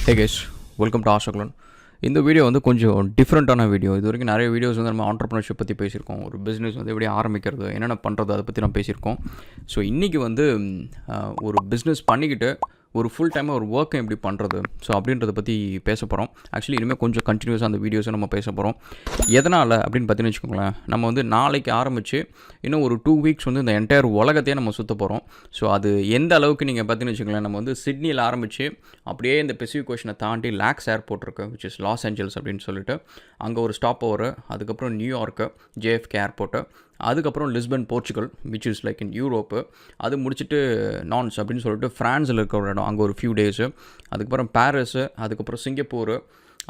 Hey guys, welcome to Raghulan. இந்த video வந்து கொஞ்சம் டிஃப்ரெண்ட்டான வீடியோ. இது வரைக்கும் நிறைய வீடியோஸ் வந்து நம்ம ஆண்டர்ப்ரனர்ஷிப் பற்றி பேசியிருக்கோம். ஒரு பிஸ்னஸ் வந்து எப்படி ஆரம்பிக்கிறது, என்னென்ன பண்ணுறது, அதை பற்றி நம்ம பேசியிருக்கோம். ஸோ இன்றைக்கி வந்து ஒரு பிஸ்னஸ் பண்ணிக்கிட்டு ஒரு ஃபுல் டைமாக ஒரு ஒர்க்கை எப்படி பண்ணுறது, ஸோ அப்படின்றத பற்றி பேச போகிறோம். ஆக்சுவலி இனிமேல் கொஞ்சம் கண்டினியூஸாக அந்த வீடியோஸை நம்ம பேச போகிறோம். எதனால் அப்படின்னு பார்த்தீங்கன்னு வச்சுக்கோங்களேன், நம்ம வந்து நாளைக்கு ஆரம்பித்து இன்னும் ஒரு 2 வீக்ஸ் வந்து இந்த என்டையர் உலகத்தையே நம்ம சுற்ற போகிறோம். ஸோ அது எந்த அளவுக்கு நீங்கள் பார்த்தீங்கன்னு வச்சுக்கோங்களேன், நம்ம வந்து சிட்னியில் ஆரம்பித்து அப்படியே இந்த பெசிபிக் ஓஷனை தாண்டி லாக்ஸ் ஏர்போர்ட் இருக்குது, விச் இஸ் லாஸ் ஏஞ்சல்ஸ் அப்படின்னு சொல்லிட்டு அங்கே ஒரு ஸ்டாப் ஓவர், அதுக்கப்புறம் நியூயார்க்கு JFK ஏர்போர்ட்டு, அதுக்கப்புறம் Lisbon Portugal which is like in Europe, அது முடிச்சுட்டு நான்ஸ் அப்படின்னு சொல்லிட்டு ஃப்ரான்ஸில் இருக்கிற ஒரு இடம், அங்கே ஒரு ஃபியூ டேஸு, அதுக்கப்புறம் பாரிஸு, அதுக்கப்புறம் சிங்கப்பூர்,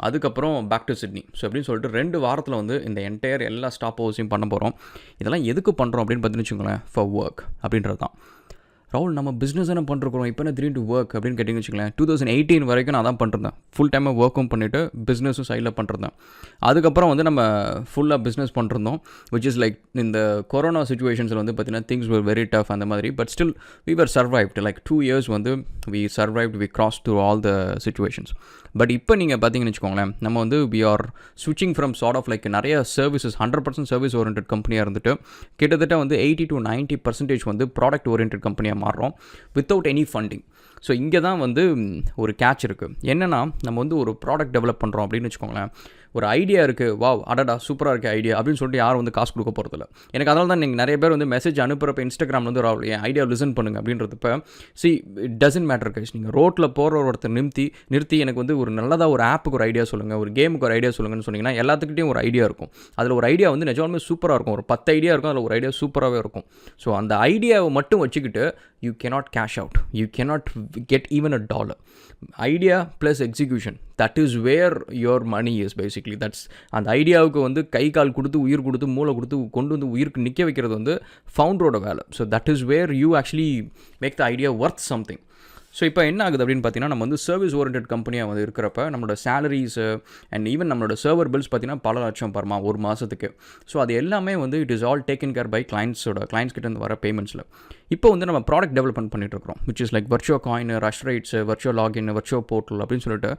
அதுக்கப்புறம் பேக் டு சிட்னி. ஸோ அப்படின்னு சொல்லிட்டு 2 வாரத்தில் வந்து இந்த என்டையர் எல்லா ஸ்டாப் ஓவர்ஸையும் பண்ண போகிறோம். இதெல்லாம் எதுக்கு பண்ணுறோம் அப்படின்னு பார்த்தீங்கன்னு வச்சுக்கோங்களேன், ஃபார் ஒர்க் அப்படின்றது தான். ராகுல், நம்ம பிஸ்னஸ் என்ன பண்ணிருக்கிறோம், இப்போ என்ன திடீர்னு ஒர்க் அப்படின்னு கேட்டிங்கன்னு வச்சுக்கலேன், 2018 வரைக்கும் நான் தான் பண்ணிருந்தேன். ஃபுல் டைமாக ஒர்க்கும் பண்ணிவிட்டு பிஸ்னஸும் சைடில் பண்ணிருந்தேன். அதுக்கப்புறம் வந்து நம்ம ஃபுல்லாக பிஸ்னஸ் பண்ணிருந்தோம், விச் இஸ் லைக் இந்த கொரோனா சுச்சுவேஷன்ஸில் வந்து பார்த்திங்கன்னா திங்ஸ் வர் வெரி டஃப் அந்த மாதிரி. But still we were survived. Like 2 years வந்து we survived, we cross through all the situations. But இப்போ நீங்கள் பார்த்தீங்கன்னு வச்சுக்கோங்களேன், நம்ம வந்து வி ஆர் ஸ்விட்சிங் ஃப்ரம் சார்ட் ஆஃப் லைக் நிறைய சர்வீசஸ், 100% சர்வீஸ் ஓரியன்ட் கம்பெனியாக இருந்துட்டு கிட்டத்தட்ட வந்து 80 to 90% வந்து ப்ராடக்ட் ஓரியன்ட் கம்பெனியாக மாறுறோம் வித்தவுட் எனி ஃபண்டிங். ஸோ இங்கே தான் வந்து ஒரு கேட்ச் இருக்குது. என்னென்னா, நம்ம வந்து ஒரு ப்ராடக்ட் டெவலப் பண்ணுறோம் அப்படின்னு வச்சுக்கோங்களேன், ஒரு ஐடியா இருக்குது, வாவ் அடடா சூப்பராக இருக்குது ஐடியா அப்படின்னு சொல்லிட்டு யாரும் வந்து காசு கொடுக்க போகிறதில்ல. எனக்கு அதனால தான் நீங்கள் நிறைய பேர் வந்து மெசேஜ் அனுப்புகிறப்ப இன்ஸ்டாகிராமில் வந்து என் ஐடியா லிசன் பண்ணுங்கள் அப்படின்றப்ப இட் டசன்ட் மேட்டர் கைஸ். நீங்கள் ரோட்டில் போகிற ஒருத்தர் நிறுத்தி எனக்கு வந்து ஒரு நல்லதாக ஒரு ஆப்புக்கு ஒரு ஐடியா சொல்லுங்கள், ஒரு கேமுக்கு ஒரு ஐடியா சொல்லுங்கன்னு சொன்னீங்கன்னா எல்லாத்துக்கிட்டையும் ஒரு ஐடியா இருக்கும். அதில் ஒரு ஐடியா வந்து நிஜமாலுமே சூப்பராக இருக்கும். ஒரு 10 ஐடியா இருக்கும், அதில் ஒரு ஐடியா சூப்பராகவே இருக்கும். ஸோ அந்த ஐடியாவை மட்டும் வச்சுக்கிட்டு you cannot cash out, you cannot get even $1. Idea plus execution, that is where your money is basically. That's அந்த ஐடியாவுக்கு வந்து கை கால் கொடுத்து உயிர் கொடுத்து மூளை கொடுத்து கொண்டு வந்து உயிருக்கு நிற்க வைக்கிறது வந்து ஃபவுண்டரோட வேலை. So that is where you actually make the idea worth something. So இப்போ என்ன ஆகுது அப்படின்னு பார்த்தீங்கன்னா, நம்ம வந்து சர்வீஸ் ஓரியன்ட் கம்பெனியாக வந்து இருக்கிறப்ப நம்மளோட சேலரிஸு அண்ட் ஈவன் நம்மளோட சர்வர் பில்ஸ் பார்த்தீங்கன்னா பல லட்சம் பரமா ஒரு மாதத்துக்கு. ஸோ அது எல்லாமே வந்து it is all taken care bye clients கிட்டேருந்து வர பேமெண்ட்ஸில். இப்போ வந்து நம்ம ப்ராடக்ட் டெவலப்மெண்ட் பண்ணிட்டு இருக்கிறோம், which is like VirtuaCoin, RushRiads, VirtuaLogin, VirtuaPortal அப்படின்னு சொல்லிட்டு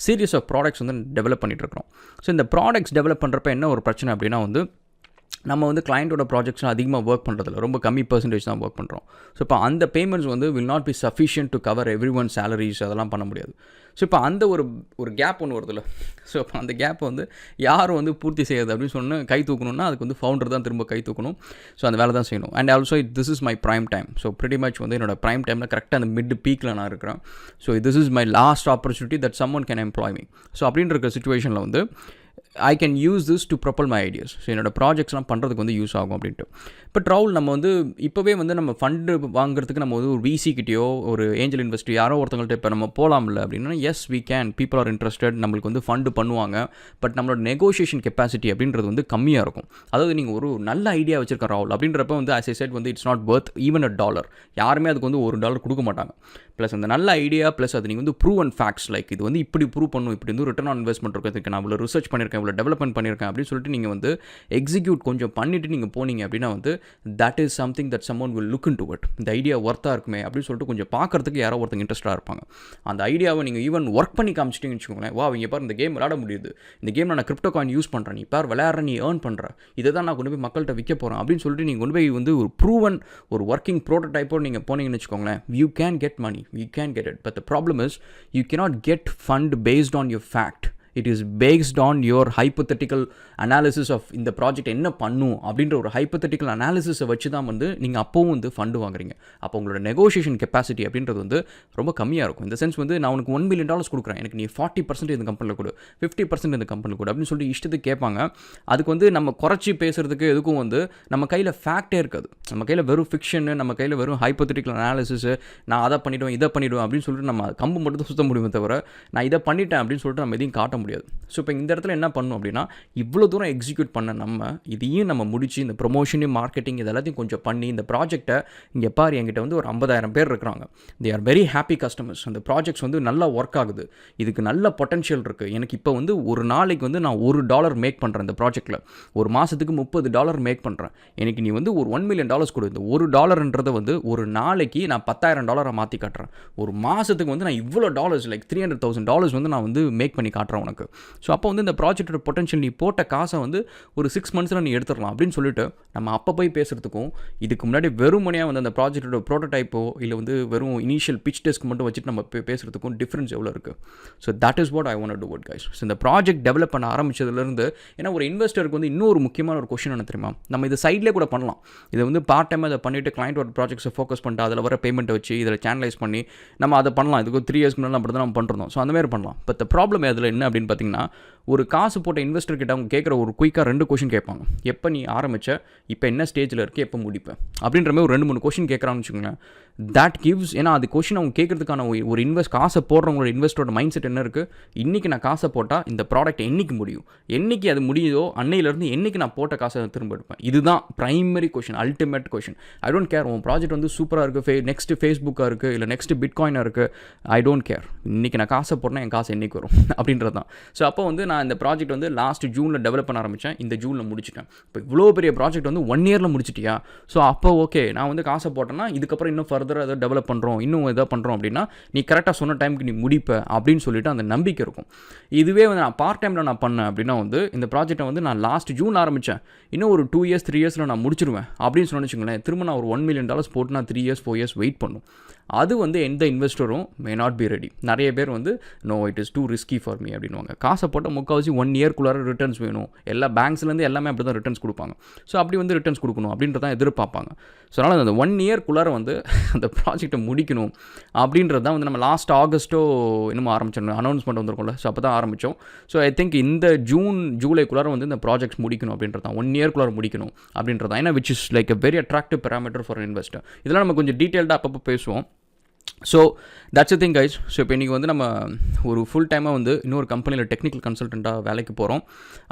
சீரியஸ் ஆஃப் ப்ராடக்ட்ஸ் வந்து டெவலப் பண்ணிட்டு இருக்கிறோம். ஸோ இந்த ப்ராடக்ட்ஸ் டெவலப் பண்ணுறப்ப என்ன ஒரு பிரச்சனை அப்படின்னா வந்து, நம்ம வந்து கிளைண்ட்டோட ப்ராஜெக்ட்ஸ்லாம் அதிகமாக ஒர்க் பண்ணுறதில்ல, ரொம்ப கம்மி பர்சன்டேஜ் தான் ஒர்க் பண்ணுறோம். ஸோ இப்போ அந்த பேமெண்ட்ஸ் வந்து will not be sufficient to cover every one salaries, அதெல்லாம் பண்ண முடியாது. ஸோ இப்போ அந்த ஒரு கேப் ஒன்று வருதில்ல. ஸோ இப்போ அந்த கேப்பை வந்து யாரும் வந்து பூர்த்தி செய்யாது அப்படின்னு சொன்னால் கை தூக்கணும்னா அதுக்கு வந்து ஃபவுண்டர் தான் திரும்ப கை தூக்கணும். ஸோ அந்த வேலை தான் செய்யணும். And also this is my prime time. So pretty much வந்து என்னோட ப்ரைம் டைமில் கரெக்டாக அந்த மிட் பீக்கில் நான் இருக்கிறேன். So this is my last opportunity that someone can employ me. So அப்படின்ற இருக்கிற சுச்சுவேஷனில் வந்து I can use this to propel my ideas. So என்னோட ப்ராஜெக்ட்ஸ்லாம் பண்ணுறதுக்கு வந்து யூஸ் ஆகும் அப்படின்ட்டு. பட் ராகுல், நம்ம வந்து இப்போவே வந்து நம்ம ஃபண்டு வாங்குறதுக்கு நம்ம வந்து ஒரு VC கிட்டேயோ ஒரு ஏஞ்சல் இன்வெஸ்டர் யாரோ ஒருத்தவங்கள்ட்ட இப்போ நம்ம போகலாம்ல அப்படின்னா, yes we can, people are interested, நம்மளுக்கு வந்து ஃபண்டு பண்ணுவாங்க. பட் நம்மளோட நெகோஷியேஷன் கெப்பாசிட்டி அப்படின்றது வந்து கம்மியாக இருக்கும். அதாவது நீங்கள் ஒரு நல்ல ஐடியா வச்சிருக்க ராகுல் அப்படின்றப்ப வந்து as I said வந்து இட்ஸ் நாட் வர்த் ஈவன் $1. யாருமே அதுக்கு வந்து $1 கொடுக்க மாட்டாங்க. ப்ளஸ் அந்த நல்ல ஐடியா ப்ளஸ் அது நீங்கள் வந்து ப்ரூவ் அண்ட் ஃபேக்ட்ஸ், லைக் இது வந்து இப்படி ப்ரூவ் பண்ணும், இப்படி வந்து ரிட்டர்ன் ஆன் இன்வெஸ்ட்மெண்ட் இருக்கிறதுக்கு நான் இவ்வளோ ரிசர்ச் பண்ணியிருக்கேன், இவ்வளோ டெவலப்மெண்ட் பண்ணியிருக்கேன் அப்படின்னு சொல்லிட்டு நீங்கள் வந்து எக்ஸிக்யூட் கொஞ்சம் பண்ணிவிட்டு நீங்கள் போனீங்க அப்படின்னா வந்து that is something that summon will look in to it. இந்த ஐடியா ஒர்த்தாக இருக்குமே அப்படின்னு சொல்லிட்டு கொஞ்சம் பார்க்கறதுக்கு யாரோ ஒருத்தங்க இன்ட்ரெஸ்ட்டாக இருப்பாங்க. அந்த ஐடியாவை நீங்கள் ஈவன் ஒர்க் பண்ணி காமிச்சிட்டிங்கன்னு வச்சுக்கோங்களேன், வா இங்கே பாரு இந்த கேம் விளையாட முடியுது, இந்த கேமில் நான் கிரிப்டோ காயின் யூஸ் பண்ணுறேன், நீ பார் விளையாடுற, நீ ஏர்ன் பண்ணுற, இதை தான் நான் கொண்டு போய் மக்கள்கிட்ட விற்க போகிறேன் அப்படின்னு சொல்லிட்டு நீங்கள் கொண்டு போய் வந்து ஒரு ப்ரூவன் ஒரு ஒர்க்கிங் ப்ரோட்டோடைப்போடு நீங்கள் போனீங்கன்னு வச்சுக்கோங்களேன், you can get money, you can get it. But the problem is you cannot get fund based on your fact. It is based on your hypothetical analysis of இந்த ப்ராஜெக்ட் என்ன பண்ணும் அப்படின்ற ஒரு hypothetical அனாலிசிஸை வச்சு தான் வந்து நீங்கள் அப்போவும் வந்து ஃபண்டு வாங்குறீங்க. அப்போ உங்களோட நெகோஷியேஷன் கெப்பாசிட்டி அப்படின்றது வந்து ரொம்ப கம்மியாக இருக்கும். இந்த சென்ஸ் வந்து நான் உனக்கு $1 million கொடுக்குறேன், எனக்கு நீ 40% இந்த கம்பெனியில் கொடு, 50% இந்த கம்பெனியில் கொடு அப்படின்னு சொல்லிட்டு இஷ்டத்துக்கு கேட்பாங்க. அதுக்கு வந்து நம்ம குறைச்சி பேசுகிறதுக்கு எதுக்கும் வந்து நம்ம கையில் ஃபேக்டே இருக்காது. நம்ம கையில் வெறும் ஃபிக்ஷனு, நம்ம கையில் வெறும் ஹைப்போதெட்டிக்கல் அனாலிசிஸு, நான் அதை பண்ணிவிடுவேன் இதை பண்ணிவிடுவேன் அப்படின்னு சொல்லிட்டு நம்ம கம்பு மட்டும் தான் சுத்த முடியுமே தவிர நான் இதை பண்ணிட்டேன் அப்படின்னு சொல்லிட்டு நம்ம எதையும் காட்ட முடியாது. ஸோ இப்போ இந்த இடத்துல என்ன பண்ணணும் அப்படின்னா, இவ்வளோ தூரம் எக்ஸிக்யூட் பண்ண நம்ம இதையும் நம்ம முடிச்சு இந்த ப்ரொமோஷனு மார்க்கெட்டிங் இது எல்லாத்தையும் கொஞ்சம் பண்ணி இந்த ப்ராஜெக்ட்டை இங்கே பாரு என்கிட்ட வந்து ஒரு 50,000 பேர் இருக்கிறாங்க. They are very happy customers. அந்த ப்ராஜெக்ட்ஸ் வந்து நல்லா ஒர்க் ஆகுது, இதுக்கு நல்ல பொட்டன்ஷியல் இருக்குது. எனக்கு இப்போ வந்து ஒரு நாளைக்கு வந்து நான் $1 மேக் பண்ணுறேன் இந்த ப்ராஜெக்ட்டில், ஒரு மாதத்துக்கு $30 மேக் பண்ணுறேன். எனக்கு நீ வந்து ஒரு $1 million கொடு. இந்த $1 வந்து ஒரு நாளைக்கு நான் $10,000 மாற்றி காட்டுறேன். ஒரு மாதத்துக்கு வந்து நான் இவ்வளோ டாலர்ஸ் லைக் $300,000 வந்து நான் வந்து மேக் பண்ணி காட்டுறேன் உனக்கு. ஸோ அப்போ வந்து இந்த ப்ராஜெக்டோட பொட்டன்ஷியல் நீ போட்ட காசை வந்து ஒரு 6 monthஸில் நீ எடுத்துடலாம் அப்படின்னு சொல்லிட்டு நம்ம அப்போ போய் பேசுகிறதுக்கும் இதுக்கு முன்னாடி வெறுமனையாக வந்து அந்த ப்ராஜெக்டோட ப்ரோட்டோடைப்போ இல்லை வந்து வெறும் இனிஷியல் பிச் டெஸ்க் மட்டும் வச்சுட்டு நம்ம பேசுகிறதுக்கும் டிஃப்ரென்ஸ் எவ்வளோ இருக்குது. So that is what I want to to guys. So இந்த ப்ராஜெக்ட் டெவலப் பண்ண ஆரம்பிச்சதுலேருந்து, ஏன்னா ஒரு இன்வெஸ்டருக்கு வந்து இன்னொரு முக்கியமான ஒரு கொஷின் என்ன தெரியுமா, நம்ம இது சைட்லேயே கூட பண்ணலாம். இதை வந்து பார்ட் டைம் அதை பண்ணிவிட்டு கிளைண்ட் ஒரு ப்ராஜெக்ட்ஸை ஃபோக்கஸ் பண்ணிட்டு அதில் வர பேமெண்ட்டை வச்சு இதில் சேனலைஸ் பண்ணி நம்ம அதை பண்ணலாம். இதுக்கு 3 years முன்னாடி அப்படி தான் நம்ம பண்ணுறோம். ஸோ அந்த மாதிரி பண்ணலாம். பட் த ப்ராப்ளம் அதில் என்ன அப்படின்னு பார்த்தீங்கன்னா, ஒரு காசு போட்ட இன்வெஸ்டர் கிட்ட அவங்க கேட்குற ஒரு குயிக்காக 2 கொஷின் கேட்பாங்க. எப்போ நீ ஆரம்பித்த, இப்போ என்ன ஸ்டேஜில் இருக்குது, எப்போ முடிப்பேன் அப்படின்ற மாதிரி ஒரு 2-3 கொஷின் கேட்குறான்னு வச்சுக்கோங்களேன். தட் கிவ்ஸ், ஏன்னா அது கொஷின் அவங்க கேட்குறதுக்கான ஒரு காசை போடுறவங்களோட இன்வெஸ்டரோட மைண்ட் செட் என்ன இருக்குது, இன்றைக்கி நான் காசை போட்டால் இந்த ப்ராடக்ட் என்றைக்கு முடியும், என்றைக்கு அது முடியுதோ அன்னையிலேருந்து என்றைக்கு நான் போட்ட காசை திரும்ப எடுப்பேன். இதுதான் primary question, ultimate question. I don't care உன் ப்ராஜெக்ட் வந்து சூப்பராக இருக்குது, நெக்ஸ்ட்டு ஃபேஸ்புக்காக இருக்குது, இல்லை நெக்ஸ்ட்டு பிட்காயினாக இருக்குது, ஐ டோன்ட் கேர். இன்றைக்கி நான் காசை போட்டேன்னா என் காசு என்றைக்கு வரும் அப்படின்றது தான். ஸோ அப்போ வந்து நான் இந்த ப்ராஜெக்ட் வந்து லாஸ்ட் ஜூனில் டெவலப் பண்ண ஆரம்பித்தேன், இந்த ஜூனில் முடிச்சிட்டேன். இப்போ இவ்வளோ பெரிய ப்ராஜெக்ட் வந்து 1 yearல முடிச்சிட்டியா? ஸோ அப்போ ஓகே, நான் வந்து காசை போட்டேன்னா இதுக்கப்புறம் இன்னும் ஃபர்தராக ஏதோ டெவலப் பண்ணுறோம், இன்னும் எதாவது பண்ணுறோம் அப்படின்னா நீ கரெக்டாக சொன்ன டைமுக்கு நீ முடிப்ப அப்படின்னு சொல்லிட்டு அந்த நம்பிக்கை இருக்கும். இதுவே வந்து நான் பார்ட் டைமில் நான் பண்ணேன் அப்படின்னா வந்து இந்த ப்ராஜெக்ட்டை வந்து நான் லாஸ்ட் ஜூன் ஆரம்பித்தேன், இன்னும் ஒரு 2 years 3 yearsல நான் முடிச்சிருவேன் அப்படின்னு சொன்னிச்சுங்களேன். திரும்ப நான் ஒரு $1 million போட்டு நான் 3 years 4 years வெயிட் பண்ணும். அது வந்து எந்த இன்வெஸ்டரும் மே நாட் பி ரெடி. நிறைய பேர் வந்து no it is too risky for me அப்படின்வாங்க. காசை போட்டால் முக்கால்வாசி 1 yearக்குள்ளார ரிட்டர்ன்ஸ் வேணும். எல்லா பேங்க்ஸ்லேருந்து எல்லாமே அப்படி தான் ரிட்டர்ன்ஸ் கொடுப்பாங்க. ஸோ அப்படி வந்து ரிட்டர்ன்ஸ் கொடுக்கணும் அப்படின்றதான் எதிர்பார்ப்பாங்க. ஸோ அதனால் அந்த 1 yearக்குள்ளார வந்து அந்த ப்ராஜெக்ட்டை முடிக்கணும் அப்படின்றது தான் வந்து நம்ம லாஸ்ட் ஆகஸ்ட்டோ இன்னும் ஆரம்பிச்சிடணும், அனௌன்ஸ்மெண்ட் வந்திருக்கும்ல. ஸோ அப்போ தான் ஆரம்பித்தோம். ஸோ ஐ திங்க் இந்த ஜூன் ஜூலைக்குள்ளார வந்து இந்த ப்ராஜெக்ட்ஸ் முடிக்கணும் அப்படின்றது தான், 1 yearக்குள்ளார முடிக்கணும் அப்படின்றது தான். ஏன்னா which is like a very attractive parameter for investor. இதெல்லாம் நம்ம கொஞ்சம் டீட்டெயில்டாக அப்பப்போ பேசுவோம். So that's a thing guys. So இப்போ இன்றைக்கி வந்து நம்ம ஒரு ஃபுல் டைமாக வந்து இன்னொரு கம்பெனியில் டெக்னிக்கல் கன்சல்டண்ட்டாக வேலைக்கு போகிறோம்.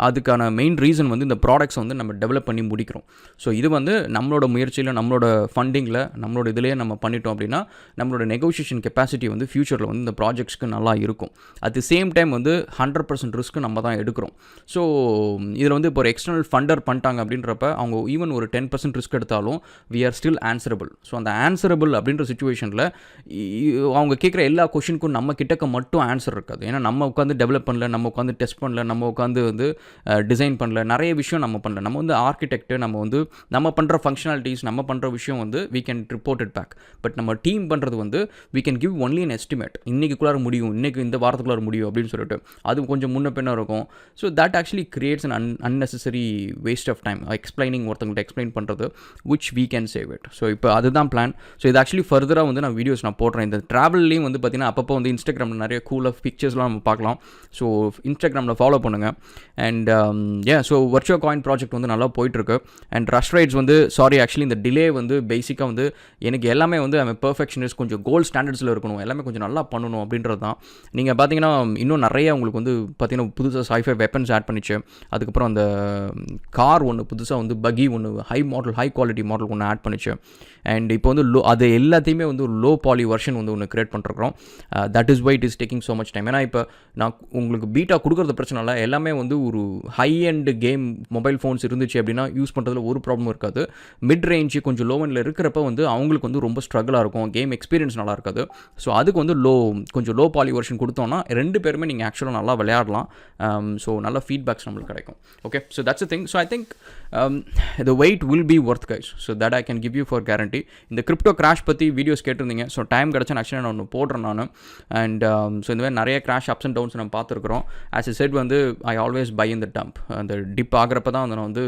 அதுக்கான மெயின் ரீசன் வந்து இந்த ப்ராடக்ட்ஸ் வந்து நம்ம டெவலப் பண்ணி முடிக்கிறோம். ஸோ இது வந்து நம்மளோட முயற்சியில், நம்மளோட ஃபண்டிங்கில், நம்மளோட இதிலேயே நம்ம பண்ணிட்டோம் அப்படின்னா நம்மளோட நெகோஷியேஷன் கெப்பாசிட்டி வந்து ஃபியூச்சரில் வந்து இந்த ப்ராஜெக்ட்ஸ்க்கு நல்லா இருக்கும். அட் தி சேம் டைம் வந்து 100% ரிஸ்க்கு நம்ம தான் எடுக்கிறோம். ஸோ இதில் வந்து இப்போ ஒரு எக்ஸ்டர்னல் ஃபண்டர் பண்ணிட்டாங்க அப்படின்றப்ப அவங்க ஈவன் ஒரு 10% ரிஸ்க் எடுத்தாலும் we are still answerable. So அந்த ஆன்சரபிள் அப்படின்ற சுச்சுவேஷனில் அவங்க கேட்குற எல்லா கொஷினுக்கும் நம்ம கிட்டக்க மட்டும் ஆன்சர் இருக்காது. ஏன்னா நம்ம உட்காந்து டெவலப் பண்ணல, நம்ம உட்காந்து டெஸ்ட் பண்ணல, நம்ம உட்காந்து வந்து டிசைன் பண்ணல, நிறைய விஷயம் நம்ம பண்ணல. நம்ம வந்து ஆர்கிடெக்ட், நம்ம பண்ணுற ஃபங்க்ஷனாலிட்டிஸ், நம்ம பண்ணுற விஷயம் வந்து we can report it back. But நம்ம டீம் பண்ணுறது வந்து we can give only an estimate. இன்றைக்குள்ளார முடியும், இன்றைக்கி இந்த வாரத்துக்குள்ளார முடியும் அப்படின்னு சொல்லிட்டு அது கொஞ்சம் முன்ன பின்ன இருக்கும். So that actually creates an unnecessary waste of time explaining, ஒருத்தவங்கள்ட்ட எக்ஸ்பிளைன் பண்ணுறது, which we can save it. So இப்போ அதுதான் பிளான். ஸோ இது ஆக்சுவலி ஃபர்தராக வந்து நான் வீடியோஸ் நான் போடுறேன். இந்த ட்ராவல்லையும் வந்து பார்த்திங்கன்னா அப்பப்போ வந்து இன்ஸ்டாகிராமில் நிறைய கூலாக பிக்சர்ஸ்லாம் நம்ம பார்க்கலாம். ஸோ இன்ஸ்டாகிராமில் ஃபாலோ பண்ணுங்கள். அண்ட் ஸோ VirtuaCoin ப்ராஜெக்ட் வந்து நல்லா போயிட்டுருக்கு. அண்ட் RushRiads வந்து ஆக்சுவலி இந்த டிலே வந்து பேசிக்காக வந்து எனக்கு எல்லாமே வந்து பெர்ஃபெக்ஷனிஸ்ட், கொஞ்சம் கோல்ட் ஸ்டாண்டர்ட்ஸில் இருக்கணும், எல்லாமே கொஞ்சம் நல்லா பண்ணணும் அப்படின்றது தான். நீங்கள் பார்த்தீங்கன்னா இன்னும் நிறைய உங்களுக்கு வந்து பார்த்திங்கன்னா புதுசாக sci-fi வெப்பன்ஸ் ஆட் பண்ணிச்சு. அதுக்கப்புறம் அந்த கார் ஒன்று புதுசாக வந்து பகி ஒன்று ஹை குவாலிட்டி மாடல் ஒன்று ஆட் பண்ணிச்சு. அண்ட் இப்போ வந்து அது எல்லாத்தையுமே வந்து ஒரு லோ பாலி வெர்ஷன் வந்து ஒன்று கிரியேட் பண்ணிருக்கிறோம். That is why it is taking so much time. ஏன்னா இப்போ நான் உங்களுக்கு பீட்டா கொடுக்குறது பிரச்சனை இல்லை, எல்லாமே வந்து ஒரு high and game mobile phones இருந்துச்சு அப்படின்னா யூஸ் பண்ணுறதுல ஒரு ப்ராப்ளமும் இருக்காது. மிட் ரேஞ்சு கொஞ்சம் லோ எண்டில் இருக்கிறப்ப வந்து அவங்களுக்கு வந்து ரொம்ப ஸ்ட்ரகிளாக இருக்கும், கேம் எக்ஸ்பீரியன்ஸ் நல்லா இருக்காது. ஸோ அதுக்கு வந்து கொஞ்சம் லோ பாலி வெர்ஷன் கொடுத்தோன்னா 2 பேருமே நீங்கள் ஆக்சுவலாக நல்லா விளையாடலாம். ஸோ நல்ல ஃபீட்பேக்ஸ் நம்மளுக்கு கிடைக்கும். Okay, so that's a thing. So I think the wait will be worth guys. So that I can give you for guarantee. இந்த கிரிப்டோ கிராஷ் பற்றி வீடியோஸ் கேட்டிருந்தீங்க. ஸோ டைம் கிடச்சா ஆக்சுவலாக நான் ஒன்று போடுறேன் நான். அண்ட் ஸோ இந்த மாதிரி நிறைய கிராஷ் அப்ஸ் அண்ட் டவுன்ஸ் நம்ம பார்த்துருக்குறோம். ஆஸ் எ செட் வந்து ஐ ஆல்வேஸ் பை இந்த டம்ப். அந்த டிப் ஆகிறப்ப தான் வந்து நான் வந்து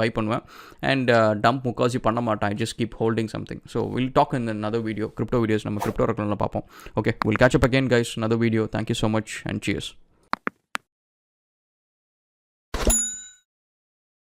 பை பண்ணுவேன். அண்ட் டம்ப் முக்கால்வாசி பண்ண மாட்டேன். I just keep holding something. So we'll talk in another video. Crypto videos நம்ம கிரிப்டோ ரெக்கலனில் பார்ப்போம். Okay, we'll catch up again guys, another video. Thank you so much and cheers.